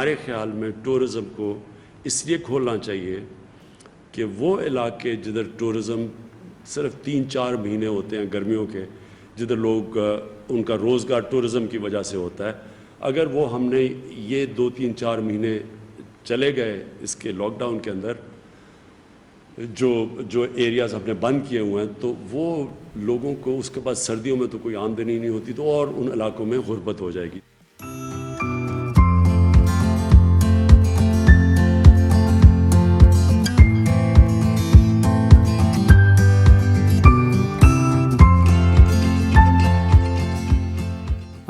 हमारे ख्याल में टूरिज़म को इसलिए खोलना चाहिए कि वो इलाके जिधर टूरिज़म सिर्फ 3-4 महीने होते हैं गर्मियों के, जिधर लोग उनका रोज़गार टूरिज़म की वजह से होता है, अगर वो हमने ये 2-3-4 महीने चले गए इसके लॉकडाउन के अंदर, जो एरियाज़ हमने बंद किए हुए हैं, तो वो लोगों को उसके बाद सर्दियों में तो कोई आमदनी नहीं होती, तो और उन इलाकों में गुर्बत हो जाएगी।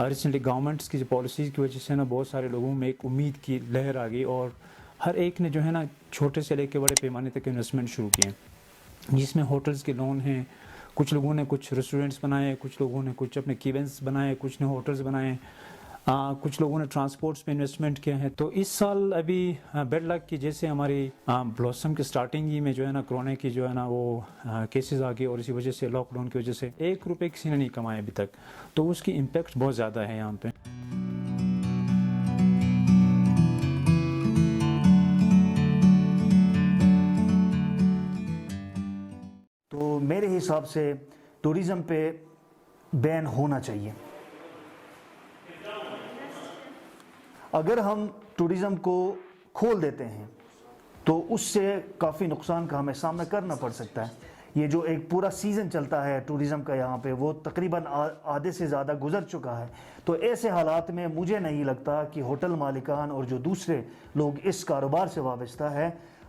रिसेंटली गवर्नमेंट्स की जो पॉलिसीज़ की वजह से ना बहुत सारे लोगों में एक उम्मीद की लहर आ गई और हर एक ने जो है ना छोटे से लेकर बड़े पैमाने तक इन्वेस्टमेंट शुरू किए, जिसमें होटल्स के लोन हैं, कुछ लोगों ने कुछ रेस्टोरेंट्स बनाए, कुछ लोगों ने कुछ अपने केबिन्स बनाए, कुछ ने होटल्स बनाए, कुछ लोगों ने ट्रांसपोर्ट्स पे इन्वेस्टमेंट किया है। तो इस साल अभी बेड लक की जैसे हमारी ब्लॉसम की स्टार्टिंग ही में जो है ना कोरोना की जो है ना वो केसेस आ गए और इसी वजह से लॉकडाउन की वजह से 1 रुपये किसी ने नहीं कमाया अभी तक, तो उसकी इम्पेक्ट बहुत ज़्यादा है यहाँ पे। तो मेरे हिसाब से टूरिज़म पे बैन होना चाहिए। अगर हम टूरिज़म को खोल देते हैं तो उससे काफ़ी नुकसान का हमें सामना करना पड़ सकता है। ये जो एक पूरा सीज़न चलता है टूरिज़म का यहाँ पे, वो तकरीबन आधे से ज़्यादा गुजर चुका है। तो ऐसे हालात में मुझे नहीं लगता कि होटल मालिकान और जो दूसरे लोग इस कारोबार से वाबस्ता है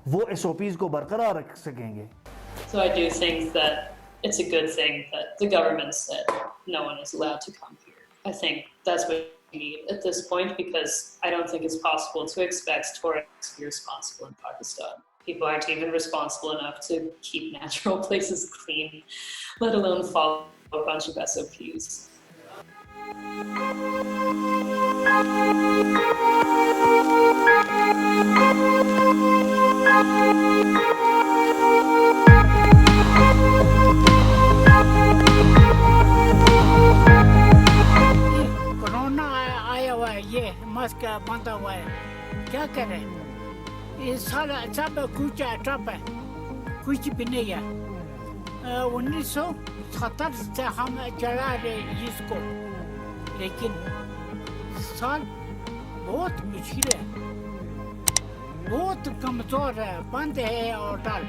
वो SOPs को बरकरार रख सकेंगे। So I do think that it's a good thing that the government said no one is allowed to come here. I think that's what we need at this point, because I don't think it's possible to expect tourists to be responsible in Pakistan. People aren't even responsible enough to keep natural places clean, let alone follow a bunch of SOPs. Corona आया हुआ है, ये mask बांधा हुआ है, क्या करें? ये सारा सब कुछ ठप है, कुछ भी नहीं है। 1970 से हम चला रहे इसको, लेकिन साल बहुत मुश्किल है, बहुत कमज़ोर है, बंद है होटल।